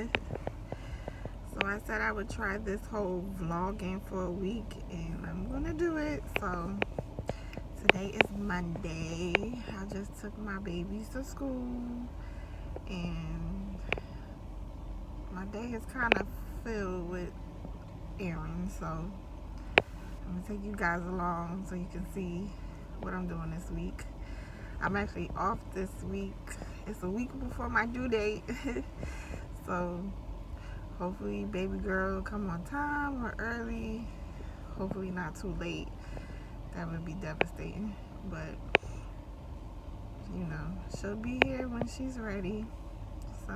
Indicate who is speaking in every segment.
Speaker 1: So I said I would try this whole vlogging for a week, and I'm gonna do it. So today is Monday. I just took my babies to school, and my day is kind of filled with errands. So I'm gonna take you guys along so you can see what I'm doing this week. I'm actually off this week. It's a week before my due date. So hopefully baby girl will come on time or early. Hopefully not too late. That would be devastating. But you know, she'll be here when she's ready. So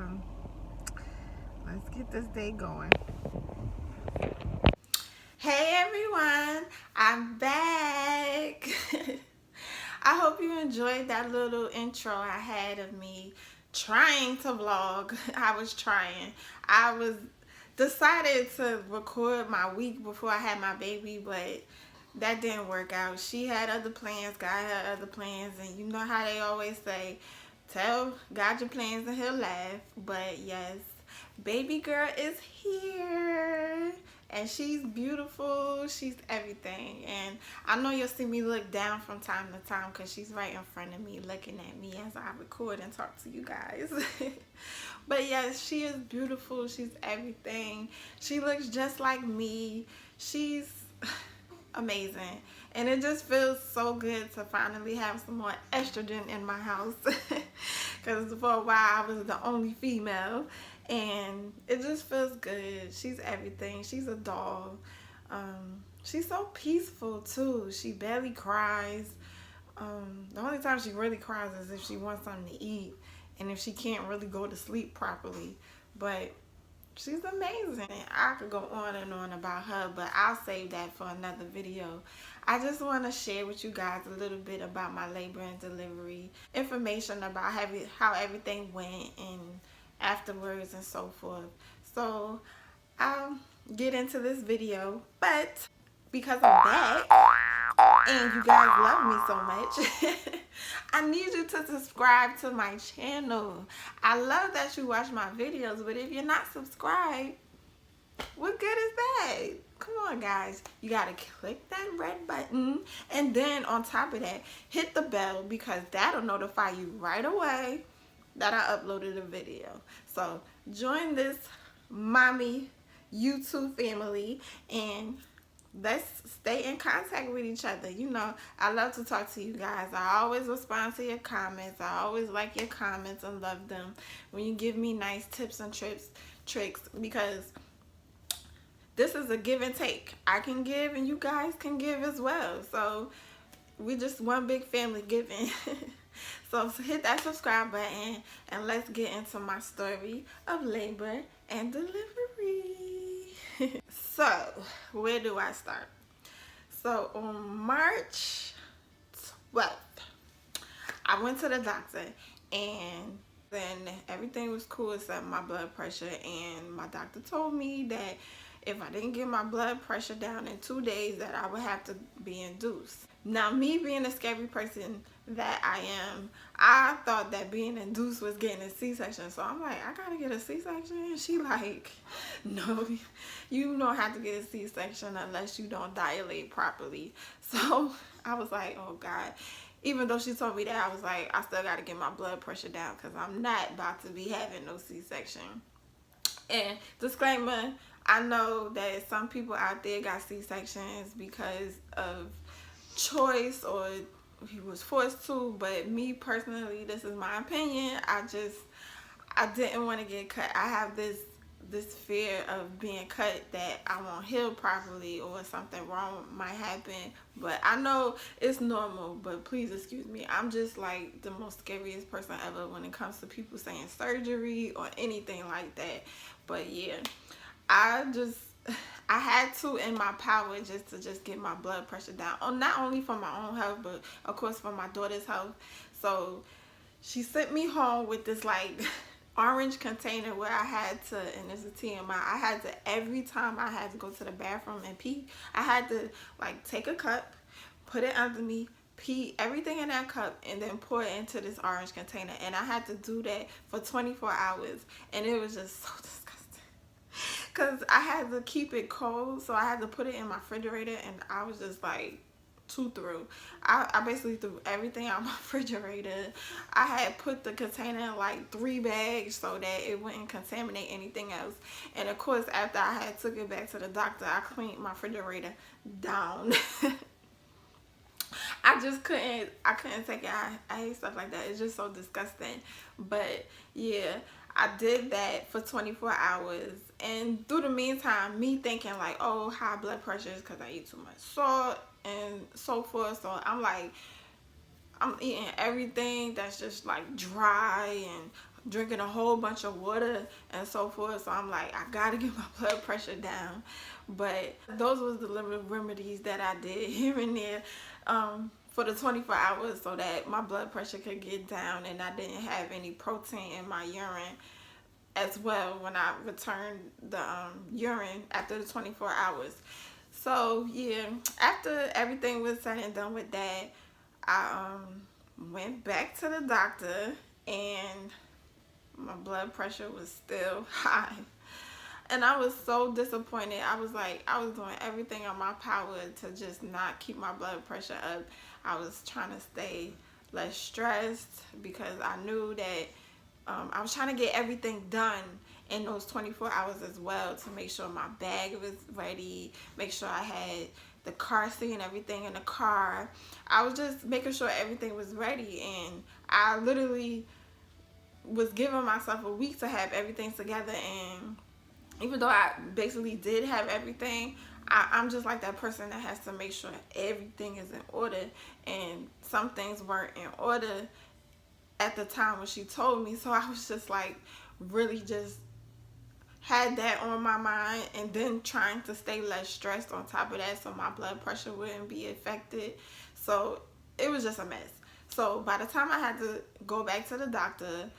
Speaker 1: let's get this day going. Hey everyone, I'm back. I hope you enjoyed that little intro I had of me trying to vlog. I was decided to record my week before I had my baby, but that didn't work out. She had other plans, God had other plans, and you know how they always say, tell God your plans and he'll laugh. But yes, baby girl is here. And she's beautiful. She's everything. And I know you'll see me look down from time to time because she's right in front of me looking at me as I record and talk to you guys. But yes, she is beautiful. She's everything. She looks just like me. She's amazing. And it just feels so good to finally have some more estrogen in my house. Because for a while I was the only female. And it just feels good. She's everything. She's a doll. She's so peaceful too. She barely cries. The only time she really cries is if she wants something to eat and if she can't really go to sleep properly. But she's amazing. I could go on and on about her, but I'll save that for another video. I just want to share with you guys a little bit about my labor and delivery, information about how everything went and afterwards and so forth. So I'll get into this video, but because I'm back and you guys love me so much, I need you to subscribe to my channel. I love that you watch my videos, but if you're not subscribed, what good is that? Come on guys, you gotta click that red button, and then on top of that, hit the bell, because that'll notify you right away that I uploaded a video. So join this mommy YouTube family and let's stay in contact with each other. You know, I love to talk to you guys. I always respond to your comments. I always like your comments and love them when you give me nice tips and tricks, because this is a give and take. I can give and you guys can give as well. So we just one big family giving. So hit that subscribe button and let's get into my story of labor and delivery. So where do I start? So on March 12th, I went to the doctor and then everything was cool except my blood pressure, and my doctor told me that if I didn't get my blood pressure down in 2 days that I would have to be induced. Now, me being a scary person that I am, I thought that being induced was getting a C-section. So I'm like, I gotta get a C-section? And she like, no, you don't have to get a C-section unless you don't dilate properly. So I was like, oh God. Even though she told me that, I was like, I still gotta get my blood pressure down because I'm not about to be having no C-section. And disclaimer, I know that some people out there got C-sections because of choice or he was forced to, but me personally, this is my opinion, I didn't want to get cut. I have this fear of being cut that I won't heal properly or something wrong might happen. But I know it's normal, but please excuse me. I'm just like the most scariest person ever when it comes to people saying surgery or anything like that. But yeah, I had to, in my power, just get my blood pressure down. Not only for my own health, but of course for my daughter's health. So she sent me home with this like orange container where I had to, and there's a TMI, I had to, every time I had to go to the bathroom and pee, I had to like take a cup, put it under me, pee everything in that cup, and then pour it into this orange container. And I had to do that for 24 hours, and it was just so disgusting. Because I had to keep it cold, so I had to put it in my refrigerator, and I was just like too through. I basically threw everything out my refrigerator. I had put the container in like 3 bags so that it wouldn't contaminate anything else. And of course, after I had took it back to the doctor, I cleaned my refrigerator down. I couldn't take it. I hate stuff like that. It's just so disgusting. But yeah, I did that for 24 hours. And through the meantime, me thinking like, oh, high blood pressure is because I eat too much salt and so forth. So I'm like, I'm eating everything that's just like dry and drinking a whole bunch of water and so forth. So I'm like, I gotta get my blood pressure down. But those was the little remedies that I did here and there for the 24 hours so that my blood pressure could get down and I didn't have any protein in my urine as well when I returned the urine after the 24 hours. So yeah, after everything was said and done with that, I went back to the doctor and my blood pressure was still high. And I was so disappointed. I was like, I was doing everything in my power to just not keep my blood pressure up. I was trying to stay less stressed because I knew that I was trying to get everything done in those 24 hours as well to make sure my bag was ready, make sure I had the car seat and everything in the car. I was just making sure everything was ready, and I literally was giving myself a week to have everything together. And even though I basically did have everything, I'm just like that person that has to make sure everything is in order, and some things weren't in order at the time when she told me. So I was just like really just had that on my mind, and then trying to stay less stressed on top of that so my blood pressure wouldn't be affected. So it was just a mess. So by the time I had to go back to the doctor,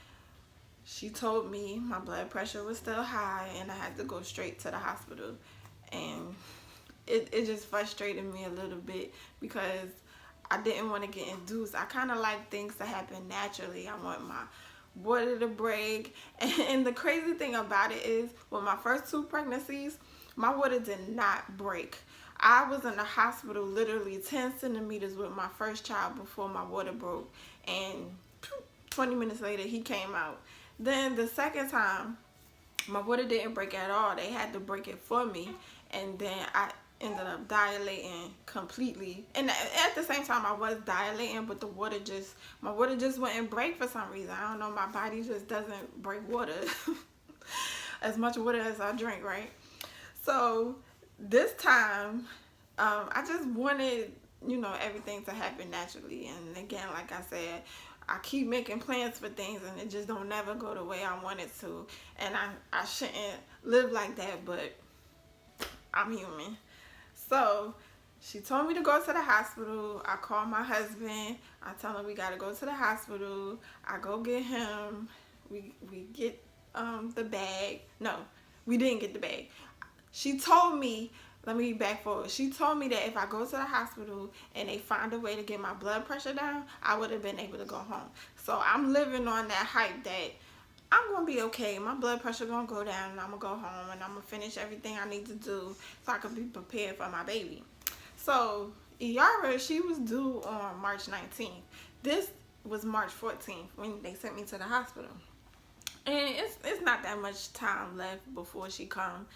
Speaker 1: she told me my blood pressure was still high and I had to go straight to the hospital. And it just frustrated me a little bit because I didn't want to get induced. I kind of like things to happen naturally. I want my water to break. And the crazy thing about it is, with my first 2 pregnancies, my water did not break. I was in the hospital literally 10 centimeters with my first child before my water broke. And 20 minutes later, he came out. Then the second time, my water didn't break at all. They had to break it for me. And then I ended up dilating completely. And at the same time, I was dilating, but my water just wouldn't break for some reason. I don't know, my body just doesn't break water as much water as I drink, right? So this time, I just wanted, everything to happen naturally. And again, like I said, I keep making plans for things and it just don't never go the way I want it to. And I shouldn't live like that, but I'm human. So she told me to go to the hospital. I called my husband. I tell him we gotta go to the hospital. I go get him. We get the bag. No, we didn't get the bag. She told me, let me back forward. She told me that if I go to the hospital and they find a way to get my blood pressure down, I would have been able to go home. So I'm living on that hype that I'm going to be okay. My blood pressure going to go down and I'm going to go home and I'm going to finish everything I need to do so I can be prepared for my baby. So Iyara, she was due on March 19th. This was March 14th when they sent me to the hospital. And it's not that much time left before she come.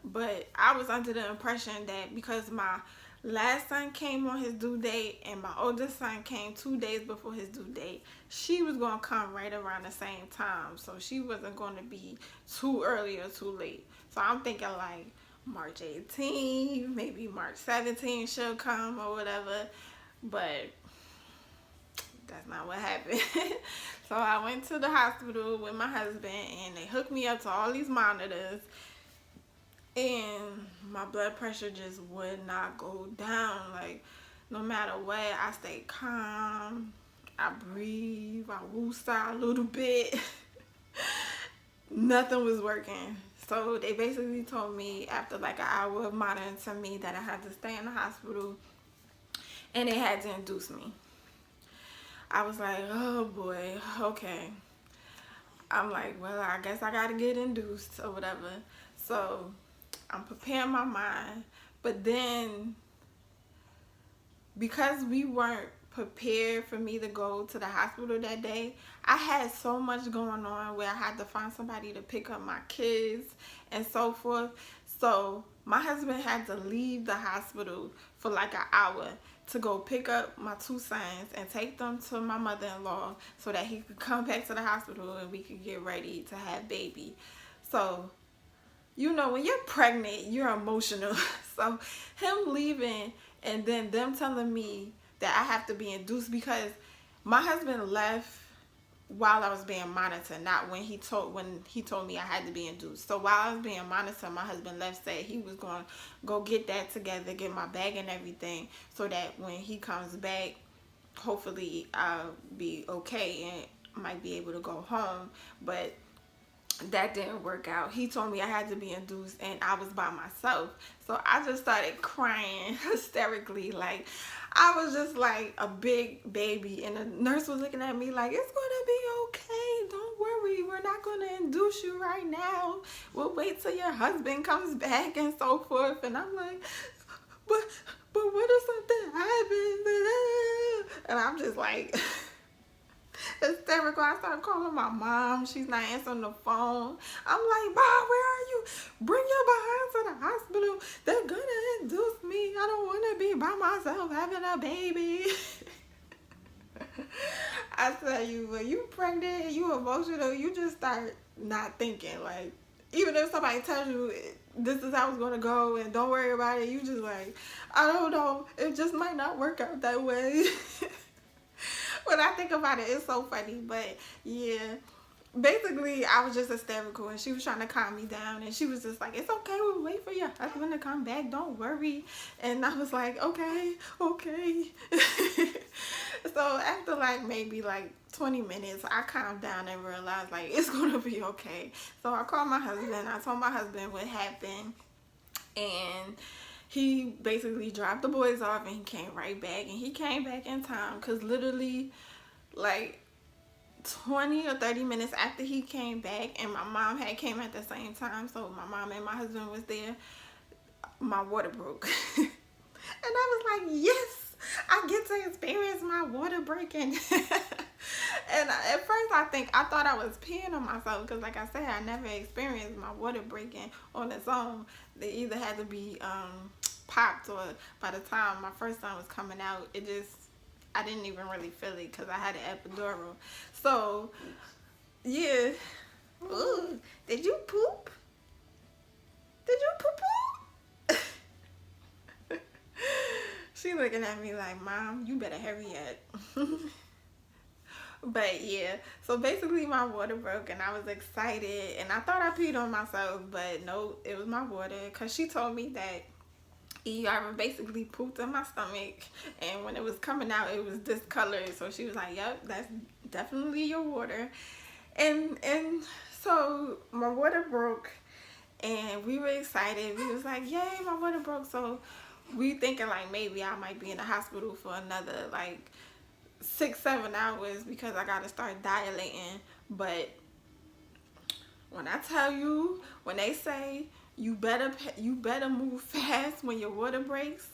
Speaker 1: But I was under the impression that because my last son came on his due date and my oldest son came 2 days before his due date, she was going to come right around the same time. So she wasn't going to be too early or too late. So I'm thinking like March 18th, maybe March 17th she'll come or whatever. But that's not what happened. So I went to the hospital with my husband and they hooked me up to all these monitors. And my blood pressure just would not go down. Like, no matter what, I stayed calm. I breathe. I woosah a little bit. Nothing was working. So they basically told me after like an hour of monitoring to me that I had to stay in the hospital. And they had to induce me. I was like, oh boy, okay. I'm like, well, I guess I got to get induced or whatever. So I'm preparing my mind. But then, because we weren't prepared for me to go to the hospital that day, I had so much going on where I had to find somebody to pick up my kids and so forth. So my husband had to leave the hospital for like an hour to go pick up my two sons and take them to my mother-in-law so that he could come back to the hospital and we could get ready to have baby. So, you know, when you're pregnant, you're emotional. So him leaving and then them telling me that I have to be induced, because my husband left while I was being monitored, not when he told me I had to be induced. So while I was being monitored, my husband left, said he was going to go get that together, get my bag and everything, so that when he comes back, hopefully I'll be okay and might be able to go home. But that didn't work out. He told me I had to be induced and I was by myself. So I just started crying hysterically. Like, I was just like a big baby, and the nurse was looking at me like, it's gonna be okay, don't worry, we're not gonna induce you right now, we'll wait till your husband comes back and so forth. And I'm like, but what if something happens? And I'm just like hysterical. I started calling my mom. She's not answering the phone. I'm like, Mom, where are you? Bring your behind to the hospital. They're gonna induce me. I don't want to be by myself having a baby. I tell you, when you pregnant, you emotional, you just start not thinking. Like, even if somebody tells you this is how it's gonna go and don't worry about it, you just like, I don't know, it just might not work out that way. When I think about it, it's so funny. But yeah, basically I was just hysterical and she was trying to calm me down, and she was just like, it's okay, we'll wait for your husband to come back, don't worry. And I was like, okay. So after like maybe like 20 minutes, I calmed down and realized like it's gonna be okay. So I called my husband. I told my husband what happened, and he basically dropped the boys off and he came right back. And he came back in time, because literally like 20 or 30 minutes after he came back, and my mom had came at the same time, so my mom and my husband was there, my water broke. And I was like, yes, I get to experience my water breaking. And at first I thought I was peeing on myself, because like I said, I never experienced my water breaking on its own. They either had to be popped, or by the time my first son was coming out, I didn't even really feel it because I had an epidural. So yeah. Ooh, did you poop? Did you poo-poo? She looking at me like, Mom, you better hurry up. But yeah, so basically my water broke and I was excited, and I thought I peed on myself, but no, it was my water, because she told me that I basically pooped in my stomach, and when it was coming out it was discolored. So she was like, yep, that's definitely your water. And so my water broke and we were excited. We was like, yay, my water broke. So we thinking like maybe I might be in the hospital for another like 6-7 hours because I gotta start dilating. But when I tell you, when they say you better move fast when your water breaks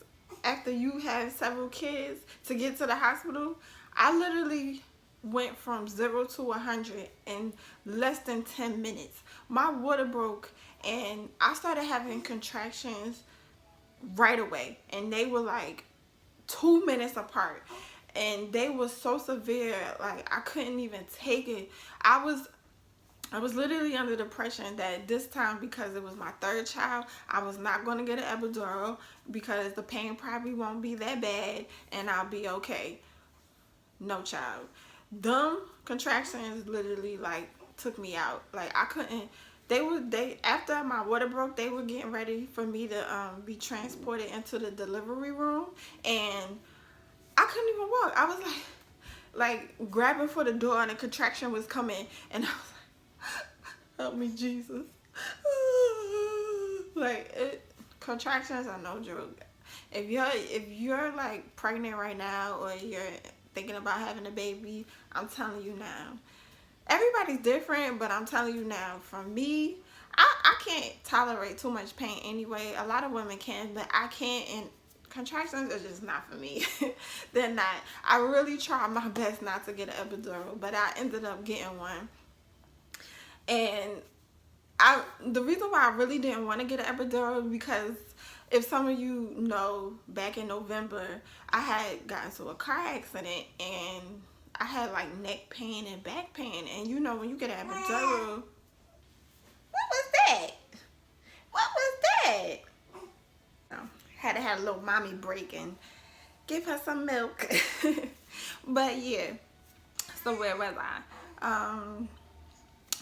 Speaker 1: after you have several kids to get to the hospital, I literally went from 0 to 100 in less than 10 minutes. My water broke and I started having contractions right away, and they were like 2 minutes apart, and they were so severe, like I couldn't even take it. I was literally under the depression that this time, because it was my third child, I was not going to get an epidural because the pain probably won't be that bad and I'll be okay. No, child. Them contractions literally like took me out. Like I couldn't. They after my water broke, they were getting ready for me to be transported into the delivery room, and I couldn't even walk. I was like grabbing for the door, and the contraction was coming, and I was like, help me, Jesus. Contractions are no joke. If you're like pregnant right now, or you're thinking about having a baby, I'm telling you now. Everybody's different, but I'm telling you now, from me, I can't tolerate too much pain anyway. A lot of women can, but I can't, and contractions are just not for me. They're not. I really tried my best not to get an epidural, but I ended up getting one. And the reason why I really didn't want to get an epidural, because if some of you know, back in November, I had gotten into a car accident and I had like neck pain and back pain. And you know, when you get an epidural, what was that? What was that? Had to have a little mommy break and give her some milk. But yeah, so where was I?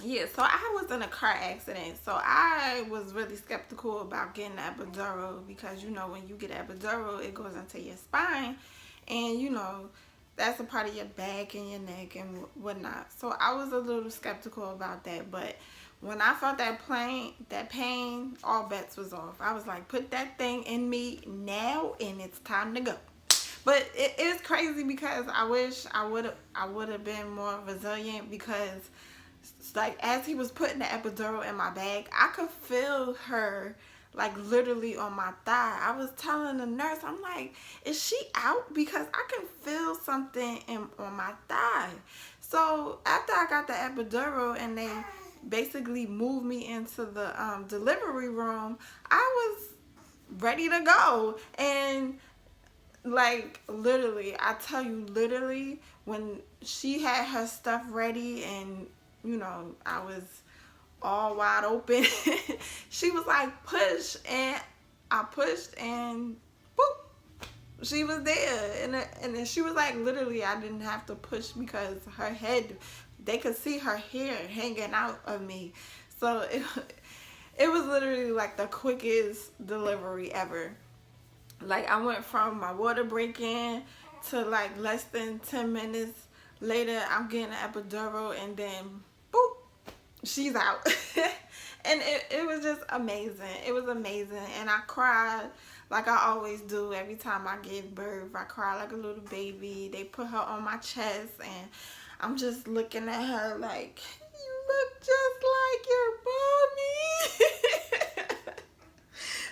Speaker 1: Yeah, so I was in a car accident, so I was really skeptical about getting an epidural, because you know, when you get an epidural, it goes into your spine, and you know, that's a part of your back and your neck and whatnot. So I was a little skeptical about that, but when I felt that pain, all bets was off. I was like, put that thing in me now, and it's time to go. But it is crazy, because I wish I would have been more resilient, because like as he was putting the epidural in my back, I could feel her like literally on my thigh. I was telling the nurse, I'm like, is she out? Because I can feel something on my thigh. So after I got the epidural and they basically moved me into the delivery room, I was ready to go. And like literally, I tell you, literally, when she had her stuff ready and you know, I was all wide open, she was like, push, and I pushed, and boop, she was there. And then she was like, literally, I didn't have to push, because her head, they could see her hair hanging out of me. So it was literally like the quickest delivery ever. Like, I went from my water breaking to like less than 10 minutes later, I'm getting an epidural, and then boop, she's out. And it was just amazing. It was amazing. And I cried like I always do every time I give birth. I cry like a little baby. They put her on my chest, and I'm just looking at her like, you look just like your mommy.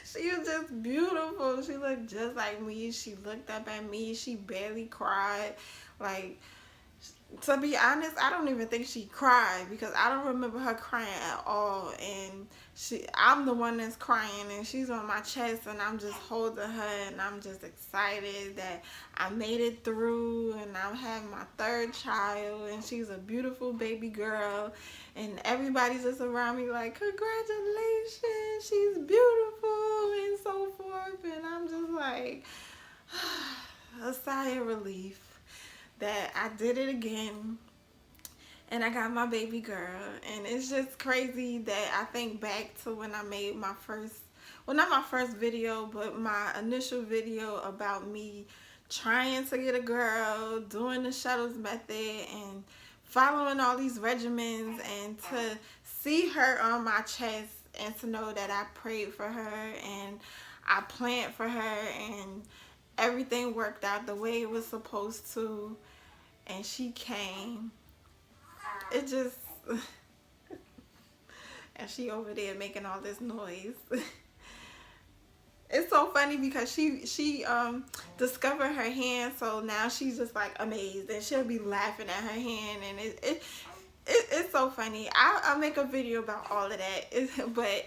Speaker 1: She was just beautiful. She looked just like me. She looked up at me. She barely cried. Like, to be honest, I don't even think she cried, because I don't remember her crying at all. And I'm the one that's crying, and she's on my chest, and I'm just holding her, and I'm just excited that I made it through, and I'm having my third child, and she's a beautiful baby girl, and everybody's just around me like, congratulations, she's beautiful, and so forth. And I'm just like, a sigh of relief that I did it again, and I got my baby girl. And it's just crazy that I think back to when I made my first, well, not my first video, but my initial video about me trying to get a girl, doing the shuttles method, and following all these regimens, and to see her on my chest, and to know that I prayed for her, and I planned for her, and everything worked out the way it was supposed to, and she came. It just, and she over there making all this noise. It's so funny, because she discovered her hand, so now she's just like amazed, and she'll be laughing at her hand, and it's so funny. I'll make a video about all of that. But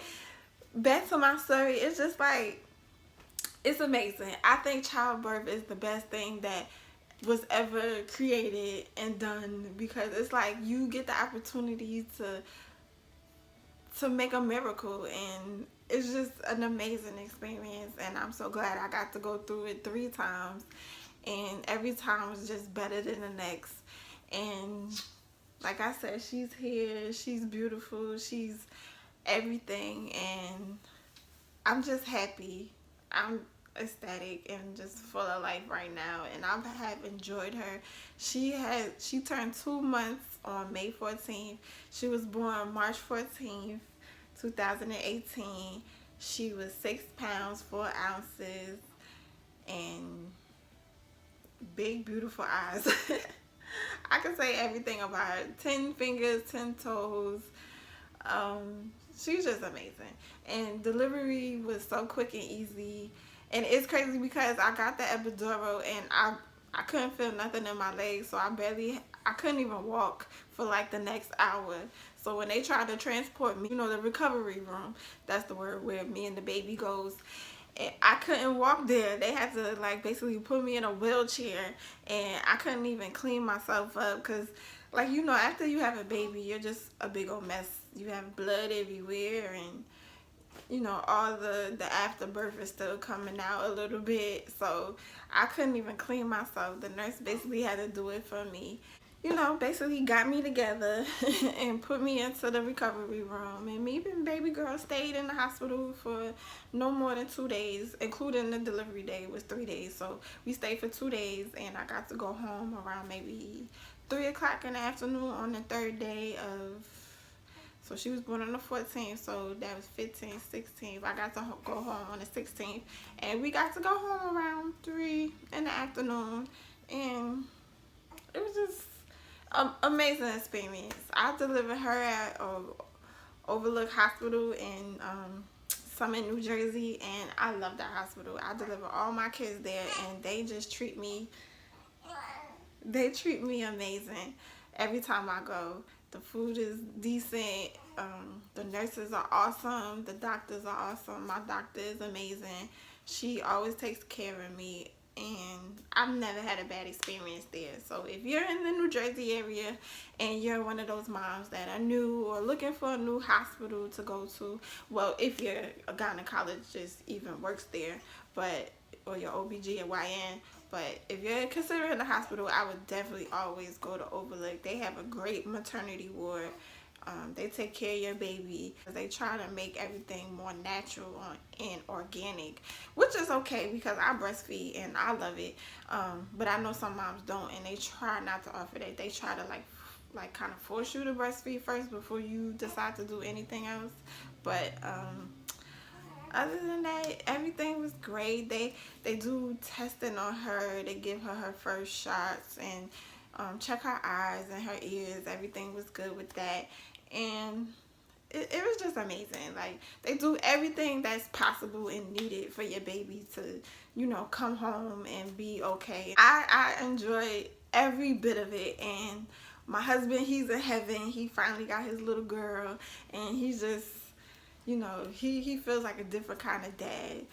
Speaker 1: back to my story, it's just like, it's amazing. I think childbirth is the best thing that was ever created and done, because it's like you get the opportunity to make a miracle, and it's just an amazing experience. And I'm so glad I got to go through it 3 times, and every time was just better than the next. And like I said, she's here, she's beautiful, she's everything, and I'm just happy. I'm ecstatic and just full of life right now, and I have enjoyed her. She turned 2 months on May 14th. She was born March 14th, 2018. She was 6 pounds 4 ounces and big beautiful eyes. I can say everything about her. 10 fingers, 10 toes. she's just amazing. And delivery was so quick and easy. And it's crazy because I got the epidural and I couldn't feel nothing in my legs, so I couldn't even walk for like the next hour. So when they tried to transport me, the recovery room, that's the word where me and the baby goes, and I couldn't walk there. They had to like basically put me in a wheelchair, and I couldn't even clean myself up because, like, after you have a baby, you're just a big old mess. You have blood everywhere, and all the afterbirth is still coming out a little bit, so I couldn't even clean myself. The nurse basically had to do it for me. Basically got me together and put me into the recovery room. And me and baby girl stayed in the hospital for no more than 2 days, including the delivery day was 3 days. So we stayed for 2 days, and I got to go home around maybe 3 o'clock in the afternoon on the 3rd day of, so she was born on the 14th, so that was 15th, 16th. I got to go home on the 16th, and we got to go home around 3 in the afternoon, and it was just amazing experience. I delivered her at Overlook Hospital in Summit, New Jersey, and I love that hospital. I deliver all my kids there, and they just treat me amazing every time I go. The food is decent. The nurses are awesome. The doctors are awesome. My doctor is amazing. She always takes care of me, and I've never had a bad experience there. So if you're in the New Jersey area and you're one of those moms that are new or looking for a new hospital to go to, well, if you're a gynecologist even works there, or your OBGYN, but if you're considering a hospital, I would definitely always go to Overlook. They have a great maternity ward. They take care of your baby. They try to make everything more natural and organic, which is okay because I breastfeed and I love it. But I know some moms don't, and they try not to offer that. They try to like kind of force you to breastfeed first before you decide to do anything else. But other than that, everything was great. They do testing on her. They give her first shots and check her eyes and her ears. Everything was good with that. And it was just amazing. Like, they do everything that's possible and needed for your baby to, come home and be okay. I enjoyed every bit of it. And my husband, he's in heaven. He finally got his little girl. And he's just, he feels like a different kind of dad.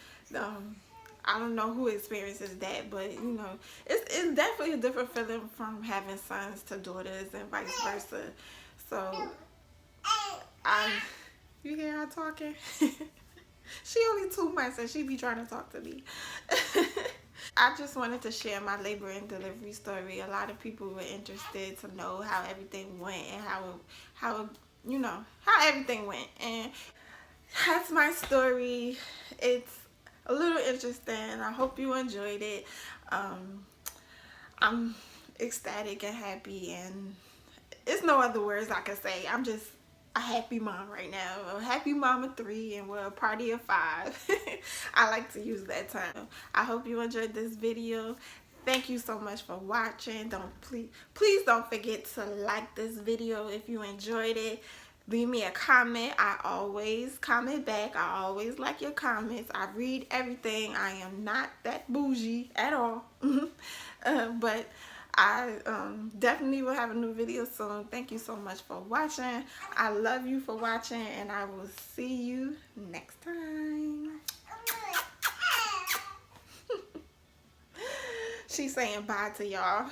Speaker 1: I don't know who experiences that, but it's definitely a different feeling from having sons to daughters and vice versa. So you hear her talking? She only 2 months and she be trying to talk to me. I just wanted to share my labor and delivery story. A lot of people were interested to know how everything went and how everything went. And that's my story. It's a little interesting. I hope you enjoyed it. I'm ecstatic and happy, and it's no other words I can say. I'm just a happy mom right now. A happy mom of 3, and we're a party of 5. I like to use that term. I hope you enjoyed this video. Thank you so much for watching. Please don't forget to like this video if you enjoyed it. Leave me a comment. I always comment back. I always like your comments. I read everything. I am not that bougie at all. But I definitely will have a new video soon. Thank you so much for watching. I love you for watching, and I will see you next time. She's saying bye to y'all.